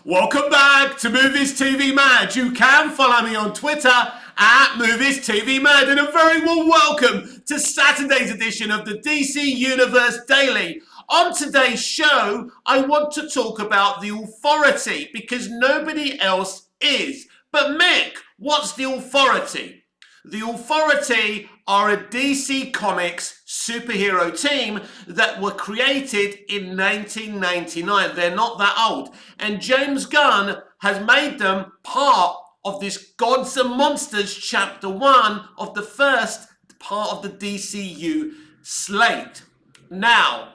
Welcome back to Movies TV Mad. You can follow me on Twitter at Movies TV Mad, and a very warm welcome to Saturday's edition of the DC Universe Daily. On today's show, I want to talk about The Authority because nobody else is. But Mick, what's The Authority? The Authority are a DC Comics superhero team that were created in 1999. They're not that old. And James Gunn has made them part of this Gods and Monsters Chapter 1 of the first part of the DCU slate. Now,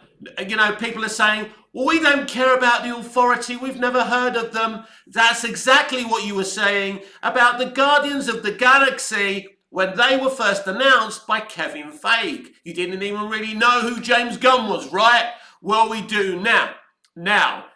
people are saying, well, we don't care about the Authority. We've never heard of them. That's exactly what you were saying about the Guardians of the Galaxy when they were first announced by Kevin Feige. You didn't even really know who James Gunn was, right? Well, we do now. Now,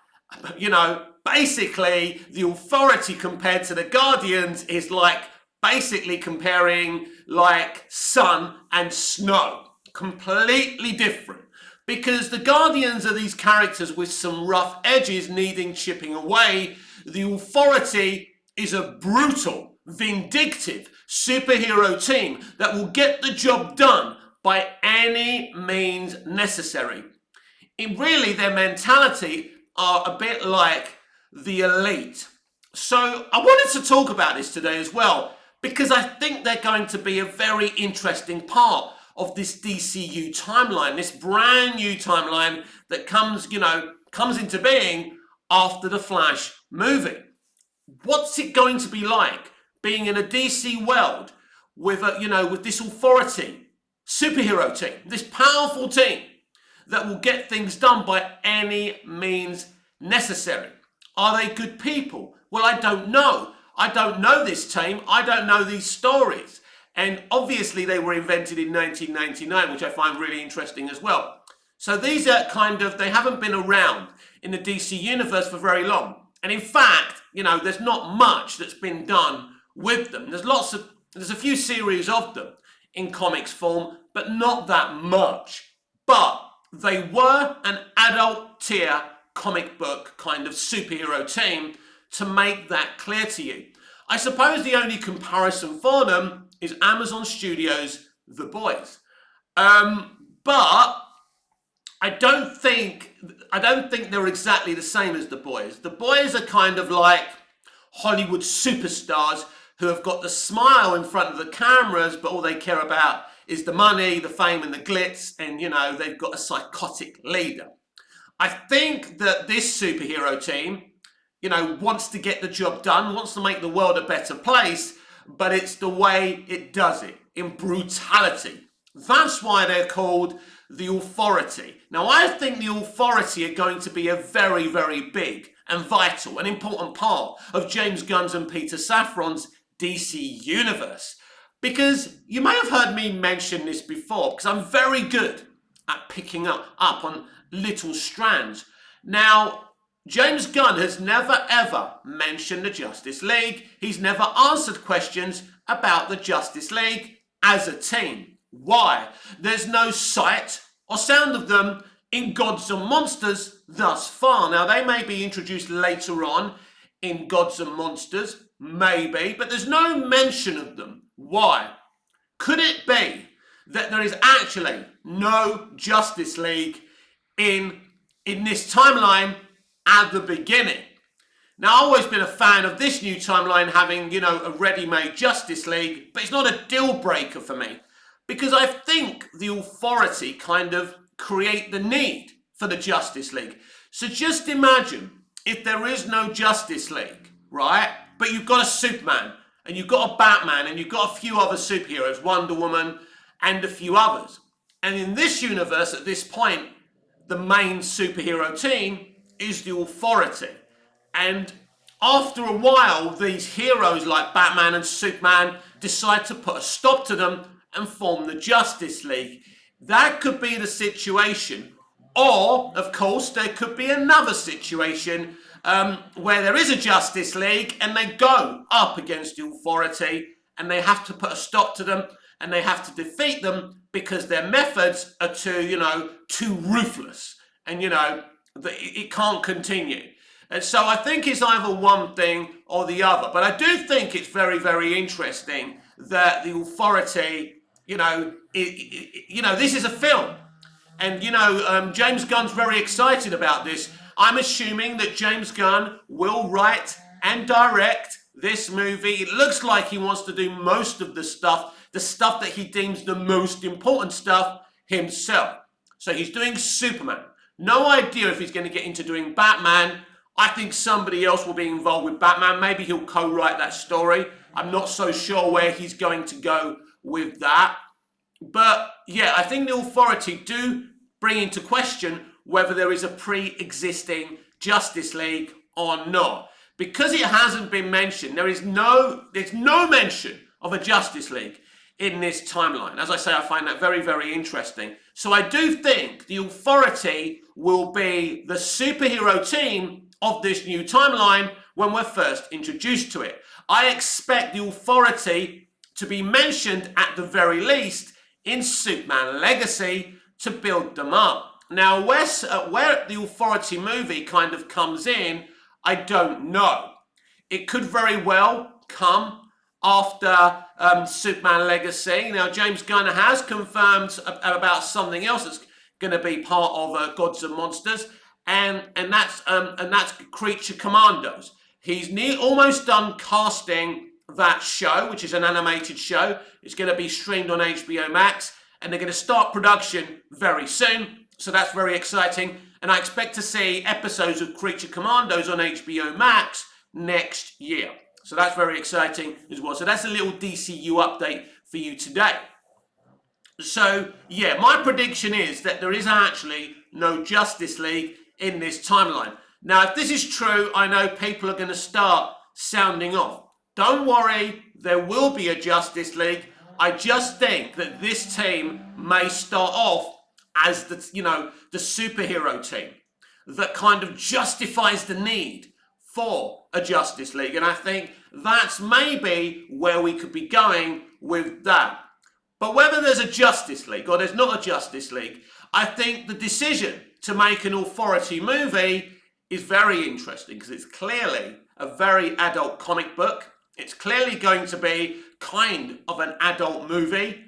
basically, the Authority compared to the Guardians is like basically comparing like sun and snow. Completely different. Because the Guardians are these characters with some rough edges needing chipping away. The Authority is a brutal, vindictive superhero team that will get the job done by any means necessary. Really, their mentality are a bit like the elite. So I wanted to talk about this today as well, because I think they're going to be a very interesting part of this DCU timeline, this brand new timeline that comes into being after the Flash movie. What's it going to be like being in a DC world with this Authority superhero team, this powerful team that will get things done by any means necessary? Are they good people? Well, I don't know. I don't know this team. I don't know these stories. And obviously they were invented in 1999, which I find really interesting as well. So these are they haven't been around in the DC universe for very long. And in fact, there's not much that's been done with them. There's a few series of them in comics form, but not that much. But they were an adult tier comic book kind of superhero team, to make that clear to you. I suppose the only comparison for them is Amazon Studios' The Boys. But I don't think they're exactly the same as The Boys. The Boys are kind of like Hollywood superstars who have got the smile in front of the cameras, but all they care about is the money, the fame, and the glitz, and they've got a psychotic leader. I think that this superhero team, wants to get the job done, wants to make the world a better place, but it's the way it does it, in brutality. That's why they're called the Authority. Now, I think the Authority are going to be a very, very big and vital and important part of James Gunn's and Peter Safran's DC universe. Because you may have heard me mention this before, because I'm very good at picking up on little strands. Now, James Gunn has never ever mentioned the Justice League. He's never answered questions about the Justice League as a team. Why? There's no sight or sound of them in Gods and Monsters thus far. Now, they may be introduced later on in Gods and Monsters, maybe, but there's no mention of them. Why? Could it be that there is actually no Justice League in this timeline at the beginning? Now, I've always been a fan of this new timeline having, a ready-made Justice League, but it's not a deal breaker for me, because I think the Authority kind of create the need for the Justice League. So just imagine if there is no Justice League, right? But you've got a Superman, and you've got a Batman, and you've got a few other superheroes, Wonder Woman, and a few others. And in this universe, at this point, the main superhero team is the Authority. And after a while, these heroes like Batman and Superman decide to put a stop to them and form the Justice League. That could be the situation. Or, of course, there could be another situation where there is a Justice League and they go up against the Authority and they have to put a stop to them and they have to defeat them because their methods are too ruthless. And, it can't continue. And so I think it's either one thing or the other. But I do think it's very, very interesting that the authority, this is a film. And, James Gunn's very excited about this. I'm assuming that James Gunn will write and direct this movie. It looks like he wants to do most of the stuff that he deems the most important stuff himself. So he's doing Superman. No idea if he's going to get into doing Batman. I think somebody else will be involved with Batman. Maybe he'll co-write that story. I'm not so sure where he's going to go with that. But yeah, I think the authority do bring into question whether there is a pre-existing Justice League or not. Because it hasn't been mentioned, there's no mention of a Justice League in this timeline. As I say, I find that very, very interesting. So I do think the authority will be the superhero team of this new timeline when we're first introduced to it. I expect the authority to be mentioned at the very least in Superman Legacy to build them up. Now, where the authority movie kind of comes in, I don't know. It could very well come after Superman Legacy. Now, James Gunn has confirmed about something else that's going to be part of Gods and Monsters, and that's Creature Commandos. He's almost done casting that show, which is an animated show. It's going to be streamed on HBO Max, and they're going to start production very soon. So that's very exciting. And I expect to see episodes of Creature Commandos on HBO Max next year. So that's very exciting as well. So that's a little DCU update for you today. So yeah, my prediction is that there is actually no Justice League in this timeline. Now, if this is true, I know people are going to start sounding off. Don't worry, there will be a Justice League. I just think that this team may start off as the superhero team that kind of justifies the need for a Justice League. And I think that's maybe where we could be going with that. But whether there's a Justice League or there's not a Justice League, I think the decision to make an authority movie is very interesting because it's clearly a very adult comic book. It's clearly going to be kind of an adult movie,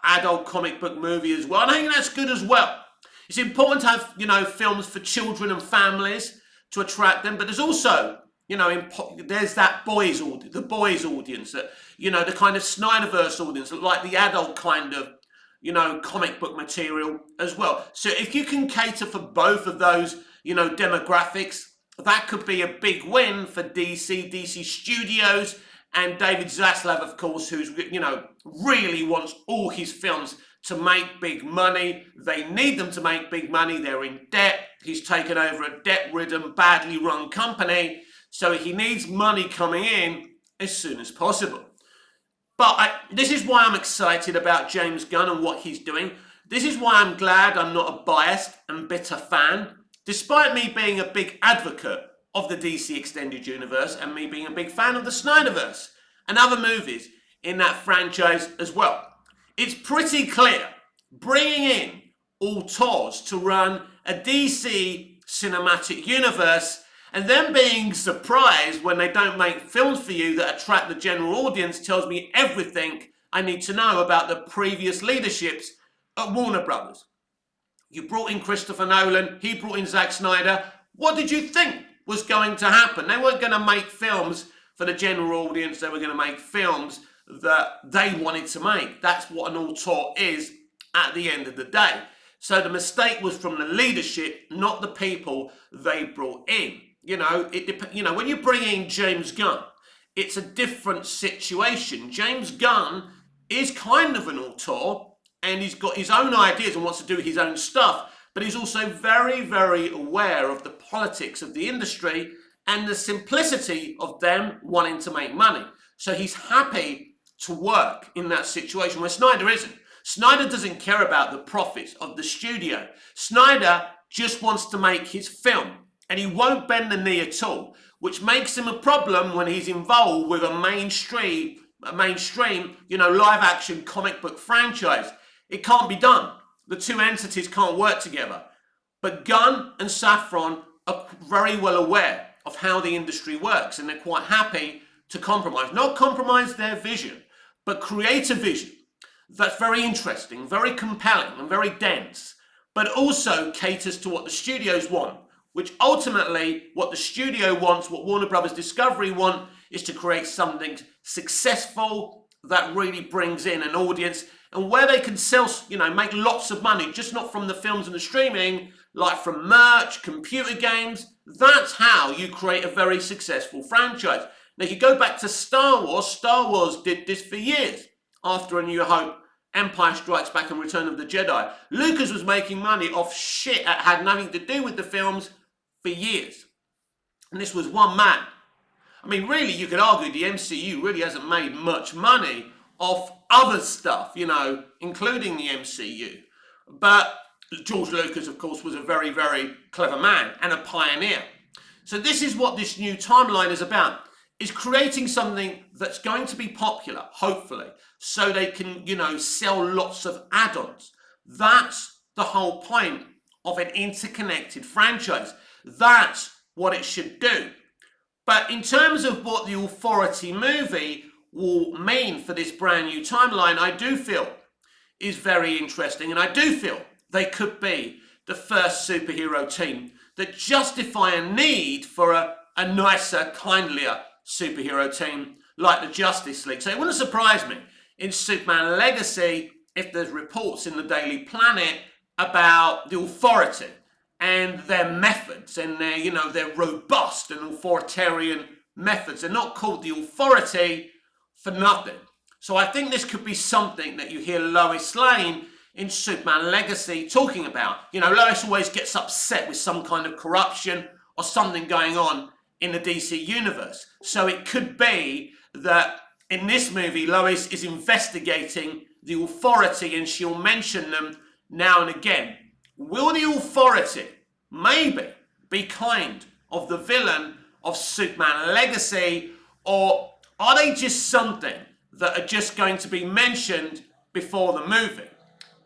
adult comic book movie as well. And I think that's good as well. It's important to have, films for children and families to attract them. But there's also, there's that the boys audience, that, the kind of Snyderverse audience, like the adult kind of, comic book material as well. So if you can cater for both of those, demographics, that could be a big win for DC Studios, and David Zaslav, of course, who's, really wants all his films to make big money. They need them to make big money. They're in debt. He's taken over a debt-ridden, badly run company. So he needs money coming in as soon as possible. But this is why I'm excited about James Gunn and what he's doing. This is why I'm glad I'm not a biased and bitter fan. Despite me being a big advocate of the DC Extended Universe and me being a big fan of the Snyderverse and other movies in that franchise as well. It's pretty clear bringing in auteurs to run a DC cinematic universe and then being surprised when they don't make films for you that attract the general audience tells me everything I need to know about the previous leaderships at Warner Brothers. You brought in Christopher Nolan, he brought in Zack Snyder. What did you think was going to happen? They weren't going to make films for the general audience, they were going to make films that they wanted to make. That's what an auteur is at the end of the day. So the mistake was from the leadership, not the people they brought in. When you bring in James Gunn, it's a different situation. James Gunn is kind of an auteur, and he's got his own ideas and wants to do his own stuff, but he's also very, very aware of the politics of the industry and the simplicity of them wanting to make money. So he's happy to work in that situation where Snyder isn't. Snyder doesn't care about the profits of the studio. Snyder just wants to make his film, and he won't bend the knee at all, which makes him a problem when he's involved with a mainstream, live action comic book franchise. It can't be done. The two entities can't work together. But Gunn and Safran are very well aware of how the industry works, and they're quite happy to compromise. Not compromise their vision, but create a vision that's very interesting, very compelling, and very dense, but also caters to what the studios want, which ultimately what the studio wants, what Warner Brothers Discovery want, is to create something successful that really brings in an audience and where they can sell, make lots of money, just not from the films and the streaming, like from merch, computer games. That's how you create a very successful franchise. Now, if you go back to Star Wars did this for years. After A New Hope, Empire Strikes Back, and Return of the Jedi, Lucas was making money off shit that had nothing to do with the films for years. And this was one man. I mean, really, you could argue the MCU really hasn't made much money off other stuff, including the MCU. But George Lucas, of course, was a very, very clever man and a pioneer. So this is what this new timeline is about, is creating something that's going to be popular, hopefully, so they can, sell lots of add-ons. That's the whole point of an interconnected franchise. That's what it should do. But in terms of what the Authority movie will mean for this brand new timeline, I do feel is very interesting, and I do feel they could be the first superhero team that justify a need for a nicer, kindlier superhero team like the Justice League. So it wouldn't surprise me in Superman Legacy if there's reports in the Daily Planet about the Authority and their methods and their robust and authoritarian methods. They're not called the Authority for nothing. So I think this could be something that you hear Lois Lane in Superman Legacy talking about. Lois always gets upset with some kind of corruption or something going on in the DC universe. So it could be that in this movie, Lois is investigating the Authority and she'll mention them now and again. Will the Authority maybe be kind of the villain of Superman Legacy, or are they just something that are just going to be mentioned before the movie?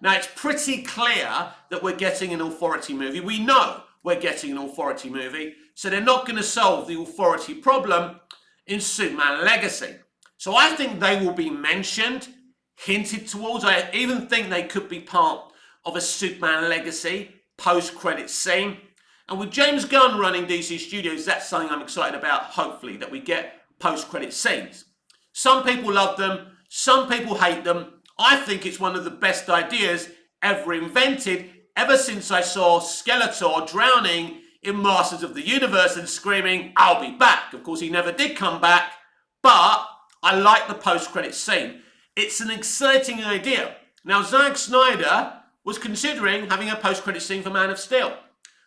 Now, it's pretty clear that we're getting an Authority movie. We know we're getting an Authority movie, so they're not going to solve the Authority problem in Superman Legacy. So I think they will be mentioned, hinted towards. I even think they could be part of a Superman Legacy post-credit scene. And with James Gunn running DC Studios, that's something I'm excited about, hopefully, that we get post-credit scenes. Some people love them, some people hate them. I think it's one of the best ideas ever invented, ever since I saw Skeletor drowning in Masters of the Universe and screaming, "I'll be back." Of course, he never did come back, but I like the post-credit scene. It's an exciting idea. Now, Zack Snyder was considering having a post-credit scene for Man of Steel,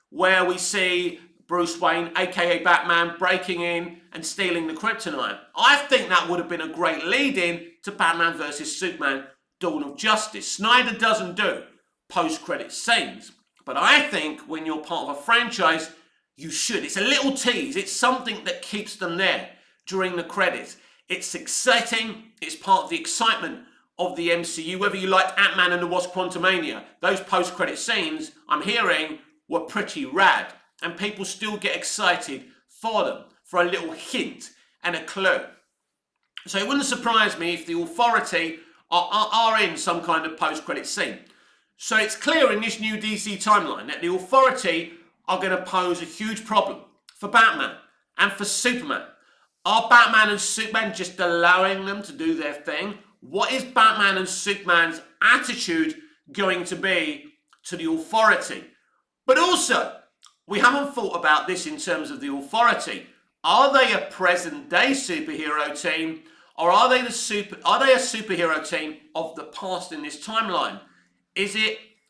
where we see Bruce Wayne, aka Batman, breaking in and stealing the kryptonite. I think that would have been a great lead-in to Batman vs. Superman, Dawn of Justice. Snyder doesn't do post-credit scenes, but I think when you're part of a franchise, you should. It's a little tease. It's something that keeps them there during the credits. It's exciting. It's part of the excitement of the MCU. Whether you like Ant-Man and the Wasp: Quantumania, those post-credit scenes, I'm hearing, were pretty rad. And people still get excited for them, for a little hint and a clue. So it wouldn't surprise me if the Authority are in some kind of post-credit scene. So it's clear in this new DC timeline that the Authority are going to pose a huge problem for Batman and for Superman. Are Batman and Superman just allowing them to do their thing? What is Batman and Superman's attitude going to be to the Authority? But also, we haven't thought about this in terms of the Authority. Are they a present-day superhero team, or are they a superhero team of the past in this timeline?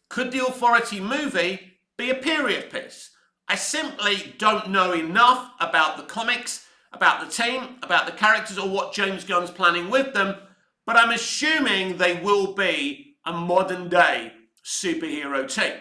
Could the Authority movie be a period piece? I simply don't know enough about the comics, about the team, about the characters, or what James Gunn's planning with them, but I'm assuming they will be a modern-day superhero team.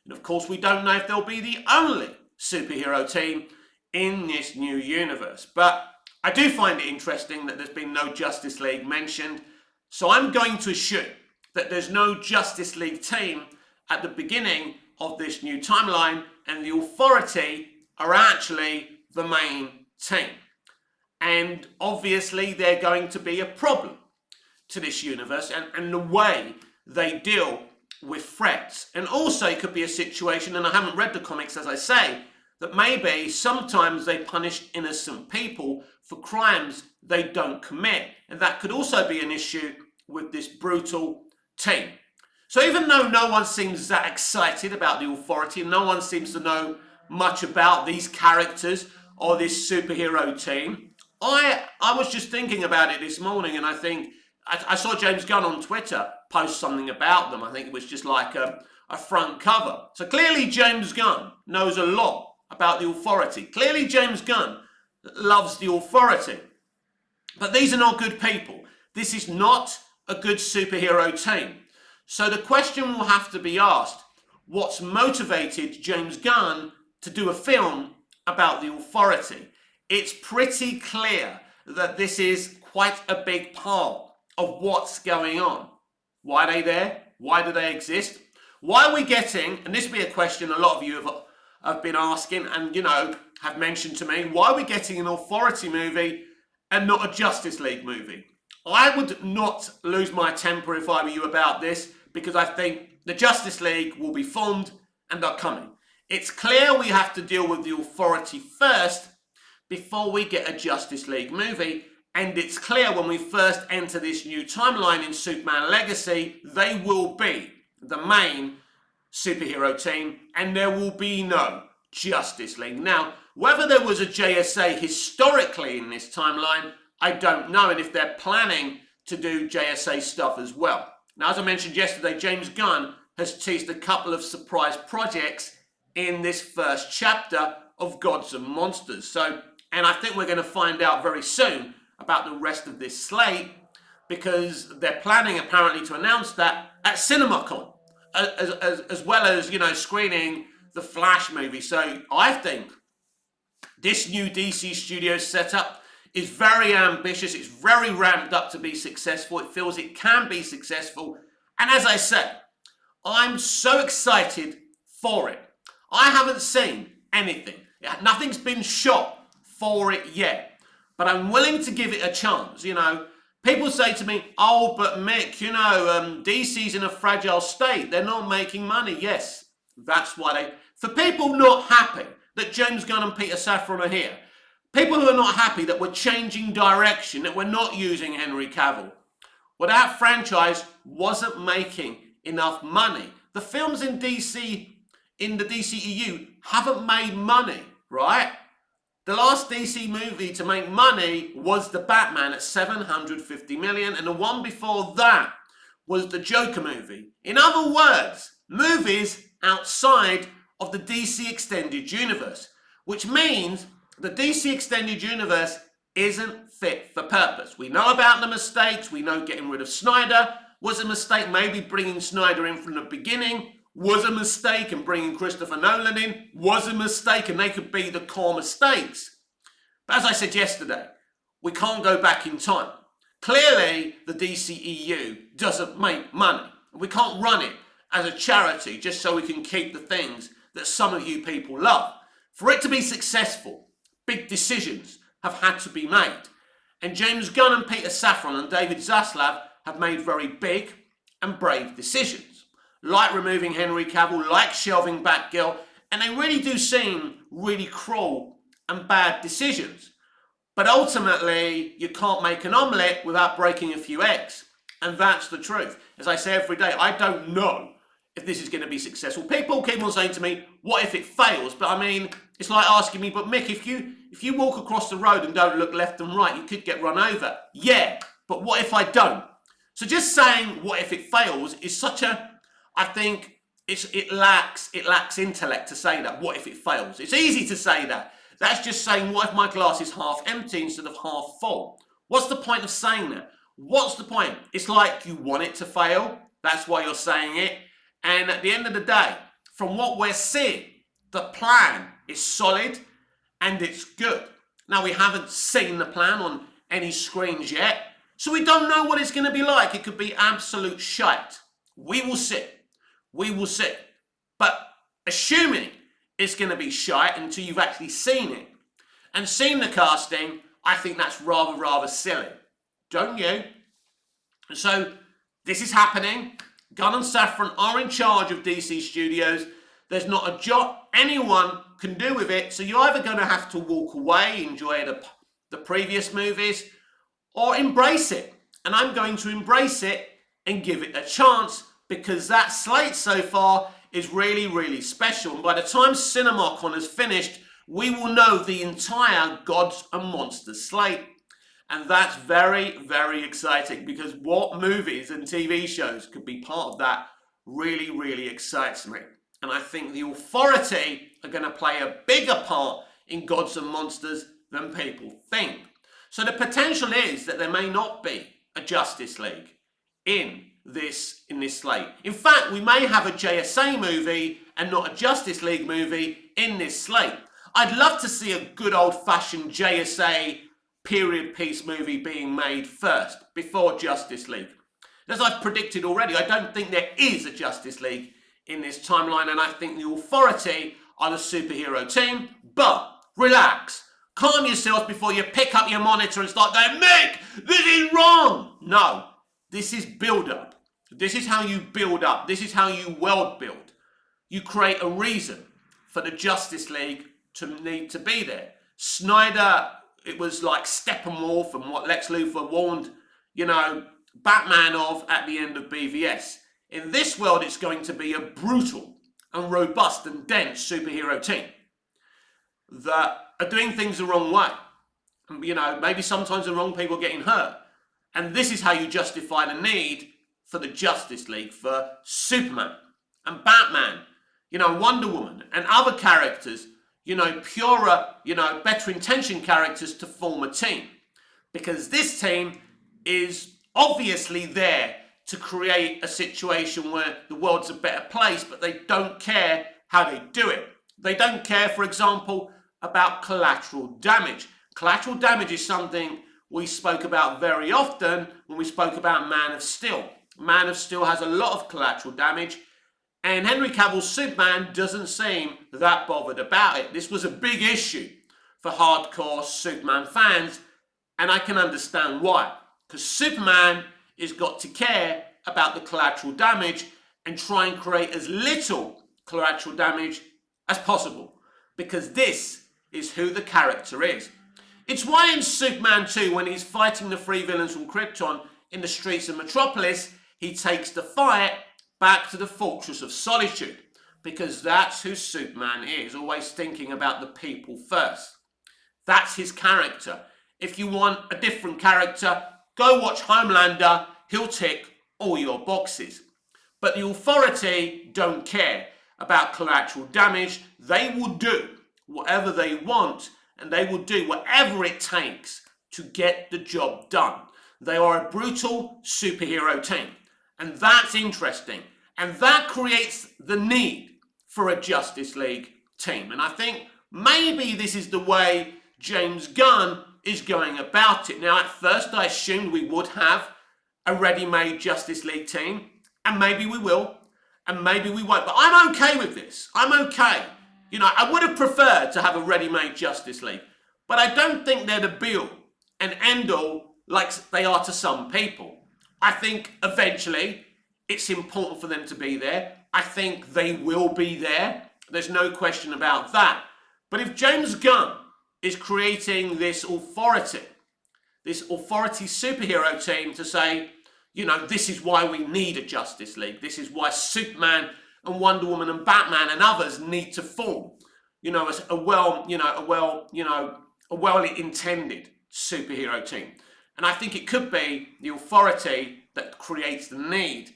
And of course, we don't know if they'll be the only superhero team in this new universe. But I do find it interesting that there's been no Justice League mentioned. So I'm going to assume that there's no Justice League team at the beginning of this new timeline, and the Authority are actually the main team. And obviously they're going to be a problem to this universe and the way they deal with threats. And also it could be a situation, and I haven't read the comics as I say, that maybe sometimes they punish innocent people for crimes they don't commit. And that could also be an issue with this brutal team. So even though no one seems that excited about the Authority, and no one seems to know much about these characters or this superhero team, I was just thinking about it this morning, and I saw James Gunn on Twitter post something about them. I think it was just like a front cover. So clearly James Gunn knows a lot about the Authority. Clearly James Gunn loves the Authority. But these are not good people. This is not a good superhero team. So the question will have to be asked, what's motivated James Gunn to do a film about the Authority? It's pretty clear that this is quite a big part of what's going on. Why are they there? Why do they exist? Why are we getting, and this will be a question a lot of you have been asking and, have mentioned to me, why are we getting an Authority movie and not a Justice League movie? I would not lose my temper if I were you about this, because I think the Justice League will be formed and are coming. It's clear we have to deal with the Authority first before we get a Justice League movie. And it's clear when we first enter this new timeline in Superman Legacy, they will be the main superhero team and there will be no Justice League. Now, whether there was a JSA historically in this timeline, I don't know. And if they're planning to do JSA stuff as well. Now, as I mentioned yesterday, James Gunn has teased a couple of surprise projects in this first chapter of Gods and Monsters. And I think we're going to find out very soon about the rest of this slate, because they're planning apparently to announce that at CinemaCon, as well as, screening the Flash movie. So I think this new DC Studios setup is very ambitious. It's very ramped up to be successful. It feels it can be successful. And as I said, I'm so excited for it. I haven't seen anything. Nothing's been shot for it yet. But I'm willing to give it a chance. People say to me, oh, but Mick, DC's in a fragile state. They're not making money. Yes, that's why for people not happy that James Gunn and Peter Safran are here, people who are not happy that we're changing direction, that we're not using Henry Cavill, well, that franchise wasn't making enough money. The films in DC, in the DCEU, haven't made money, right? The last DC movie to make money was The Batman at $750 million, and the one before that was the Joker movie. In other words, movies outside of the DC Extended Universe, which means the DC Extended Universe isn't fit for purpose. We know about the mistakes. We know getting rid of Snyder was a mistake. Maybe bringing Snyder in from the beginning was a mistake, and bringing Christopher Nolan in was a mistake, and they could be the core mistakes. But as I said yesterday, we can't go back in time. Clearly, the DCEU doesn't make money. We can't run it as a charity just so we can keep the things that some of you people love. For it to be successful, big decisions have had to be made. And James Gunn and Peter Safran and David Zaslav have made very big and brave decisions, like removing Henry Cavill, like shelving Batgirl, and they really do seem really cruel and bad decisions. But ultimately, you can't make an omelette without breaking a few eggs. And that's the truth. As I say every day, I don't know if this is going to be successful. People keep on saying to me, what if it fails? But I mean, it's like asking me, but Mick, if you walk across the road and don't look left and right, you could get run over. Yeah, but what if I don't? So just saying, what if it fails, is such a, I think it lacks intellect to say that. What if it fails? It's easy to say that. That's just saying, what if my glass is half empty instead of half full? What's the point of saying that? What's the point? It's like you want it to fail. That's why you're saying it. And at the end of the day, from what we're seeing, the plan is solid and it's good. Now, we haven't seen the plan on any screens yet, so we don't know what it's going to be like. It could be absolute shite. We will see. We will see. But assuming it's going to be shite until you've actually seen it, And seeing the casting, I think that's rather silly. Don't you? And so this is happening. Gunn and Safran are in charge of DC Studios. There's not a jot anyone can do with it. So you're either going to have to walk away, enjoy the previous movies, or embrace it. And I'm going to embrace it and give it a chance, because that slate so far is really special. And by the time CinemaCon is finished, we will know the entire Gods and Monsters slate. And that's very exciting, because what movies and TV shows could be part of that really excites me. And I think the Authority are going to play a bigger part in Gods and Monsters than people think. So the potential is that there may not be a Justice League in this slate. In fact, we may have a JSA movie and not a Justice League movie in this slate. I'd love to see a good old-fashioned JSA period piece movie being made first, before Justice League. As I've predicted already, I don't think there is a Justice League in this timeline, and I think the Authority are the superhero team. But relax, calm yourselves before you pick up your monitor and start going, Mick, this is wrong. No, this is build-up. This is how you build up. This is how you world build. You create a reason for the Justice League to need to be there. Snyder, it was like Steppenwolf and what Lex Luthor warned, Batman of at the end of BVS. In this world, it's going to be a brutal and robust and dense superhero team that are doing things the wrong way. Maybe sometimes the wrong people getting hurt. And this is how you justify the need for the Justice League, for Superman and Batman, Wonder Woman and other characters, purer, better intentioned characters to form a team. Because this team is obviously there to create a situation where the world's a better place, but they don't care how they do it. They don't care, for example, about collateral damage. Collateral damage is something we spoke about very often when we spoke about Man of Steel. Man of Steel has a lot of collateral damage, and Henry Cavill's Superman doesn't seem that bothered about it. This was a big issue for hardcore Superman fans, and I can understand why. Because Superman has got to care about the collateral damage and try and create as little collateral damage as possible. Because this is who the character is. It's why in Superman 2, when he's fighting the three villains from Krypton in the streets of Metropolis, he takes the fight back to the Fortress of Solitude, because that's who Superman is, always thinking about the people first. That's his character. If you want a different character, go watch Homelander. He'll tick all your boxes. But the Authority don't care about collateral damage. They will do whatever they want, and they will do whatever it takes to get the job done. They are a brutal superhero team, and that's interesting. And that creates the need for a Justice League team. And I think maybe this is the way James Gunn is going about it. Now, at first, I assumed we would have a ready-made Justice League team, and maybe we will, and maybe we won't. But I'm okay with this. I'm okay. I would have preferred to have a ready-made Justice League, but I don't think they're the be-all and end-all like they are to some people. I think eventually it's important for them to be there. I think they will be there. There's no question about that. But if James Gunn is creating this authority superhero team to say, this is why we need a Justice League. This is why Superman and Wonder Woman and Batman and others need to form, a well-intended superhero team. And I think it could be the Authority that creates the need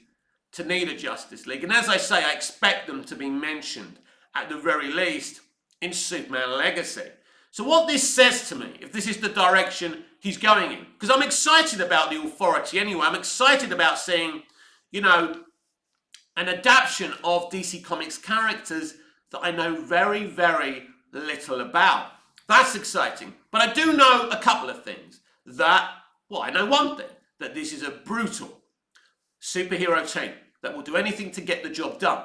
to need a Justice League. And as I say, I expect them to be mentioned, at the very least, in Superman Legacy. So what this says to me, if this is the direction he's going in, because I'm excited about the Authority anyway, I'm excited about seeing, an adaptation of DC Comics characters that I know very little about. That's exciting. But I do know a couple of things. I know one thing, that this is a brutal superhero team that will do anything to get the job done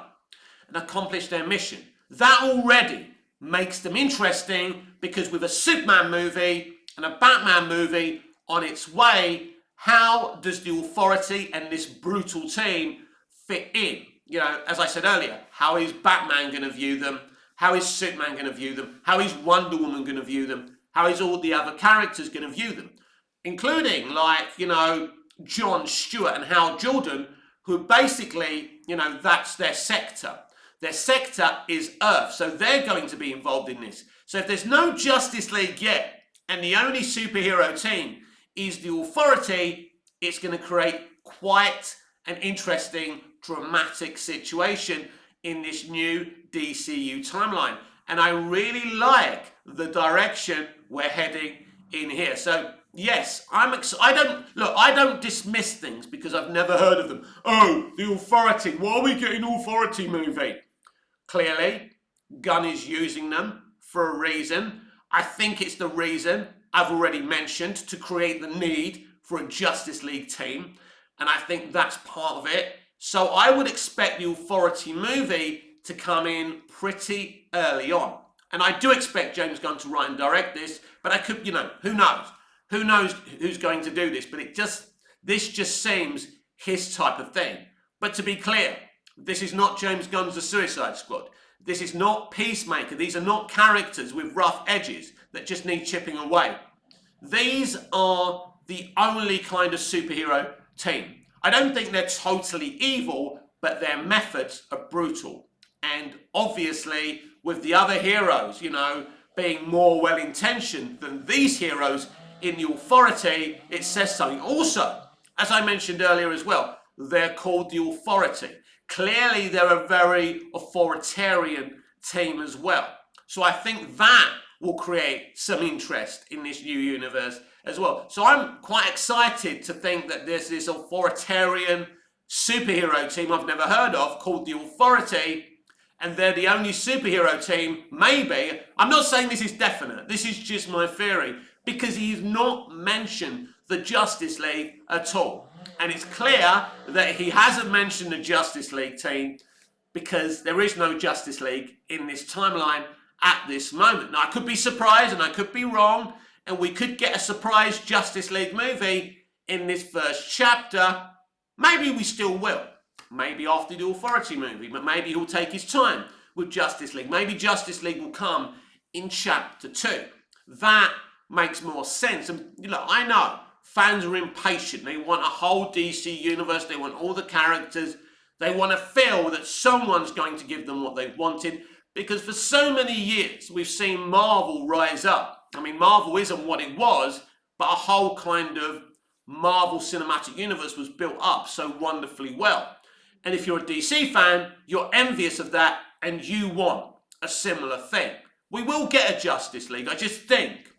and accomplish their mission. That already makes them interesting, because with a Superman movie and a Batman movie on its way, how does the Authority and this brutal team fit in? You know, as I said earlier, how is Batman going to view them? How is Superman going to view them? How is Wonder Woman going to view them? How is all the other characters going to view them? Including, like, you know, John Stewart and Hal Jordan, who basically, you know, that's their sector. Their sector is Earth, so they're going to be involved in this. So if there's no Justice League yet, and the only superhero team is the Authority, it's going to create quite an interesting, dramatic situation in this new DCU timeline. And I really like the direction we're heading in here. So yes, I don't dismiss things because I've never heard of them. Oh, the Authority. Why are we getting an Authority movie? Clearly, Gunn is using them for a reason. I think it's the reason I've already mentioned, to create the need for a Justice League team. And I think that's part of it. So I would expect the Authority movie to come in pretty early on. And I do expect James Gunn to write and direct this, but I could, you know, who knows? Who knows who's going to do this? But this just seems his type of thing. But to be clear, this is not James Gunn's The Suicide Squad. This is not Peacemaker. These are not characters with rough edges that just need chipping away. These are the only kind of superhero team. I don't think they're totally evil, but their methods are brutal. And obviously, with the other heroes, you know, being more well-intentioned than these heroes in the Authority, it says something. Also, as I mentioned earlier as well, they're called the Authority. Clearly, they're a very authoritarian team as well. So I think that will create some interest in this new universe as well. So I'm quite excited to think that there's this authoritarian superhero team I've never heard of called the Authority, and they're the only superhero team, maybe. I'm not saying this is definite. This is just my theory, because he's not mentioned the Justice League at all. And it's clear that he hasn't mentioned the Justice League team because there is no Justice League in this timeline at this moment. Now, I could be surprised and I could be wrong, and we could get a surprise Justice League movie in this first chapter. Maybe we still will. Maybe after the Authority movie, but maybe he'll take his time with Justice League. Maybe Justice League will come in chapter 2. That makes more sense. And you know, I know fans are impatient. They want a whole DC universe. They want all the characters. They want to feel that someone's going to give them what they wanted, because for so many years we've seen Marvel rise up. I mean, Marvel isn't what it was, but a whole kind of Marvel Cinematic Universe was built up so wonderfully well. And if you're a DC fan, you're envious of that and you want a similar thing. We will get a Justice League. I just think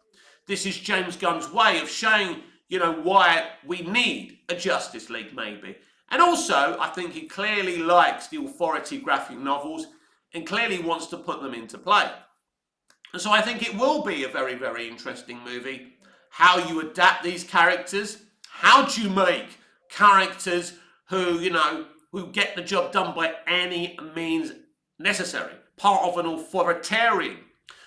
this is James Gunn's way of showing, you know, why we need a Justice League maybe. And also, I think he clearly likes the Authority graphic novels and clearly wants to put them into play. And so I think it will be a very, very interesting movie. How you adapt these characters. How do you make characters who, you know, who get the job done by any means necessary? Part of an authoritarian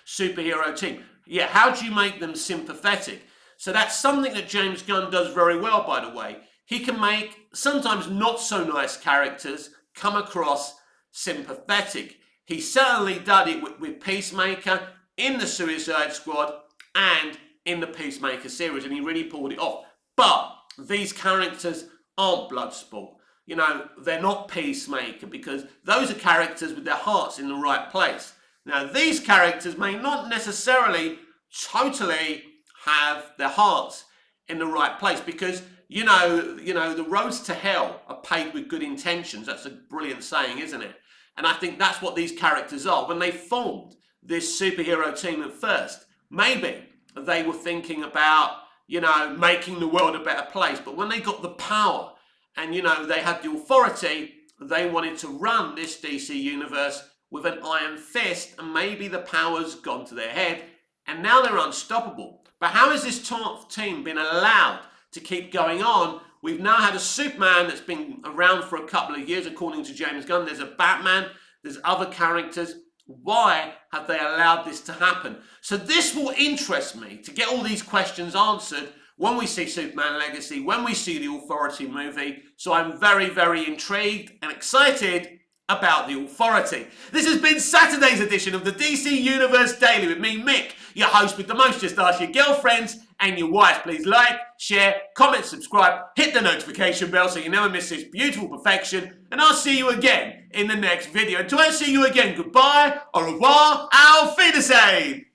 superhero team. Yeah, how do you make them sympathetic? So that's something that James Gunn does very well, by the way. He can make sometimes not so nice characters come across sympathetic. He certainly did it with Peacemaker in the Suicide Squad and in the Peacemaker series, and he really pulled it off. But these characters aren't Bloodsport. You know, they're not Peacemaker, because those are characters with their hearts in the right place. Now, these characters may not necessarily totally have their hearts in the right place, because you know, the roads to hell are paved with good intentions. That's a brilliant saying, isn't it? And I think that's what these characters are. When they formed this superhero team at first, maybe they were thinking about, you know, making the world a better place. But when they got the power and, you know, they had the authority, they wanted to run this DC universe with an iron fist, and maybe the power's gone to their head, and now they're unstoppable. But how has this team been allowed to keep going on? We've now had a Superman that's been around for a couple of years, according to James Gunn. There's a Batman, there's other characters. Why have they allowed this to happen? So this will interest me to get all these questions answered when we see Superman Legacy, when we see the Authority movie. So I'm very, very intrigued and excited about the Authority. This has been Saturday's edition of the DC Universe Daily with me, Mick, your host with the most. Just ask your girlfriends and your wives. Please like, share, comment, subscribe, hit the notification bell so you never miss this beautiful perfection. And I'll see you again in the next video. Until I see you again, goodbye, au revoir, auf Wiedersehen.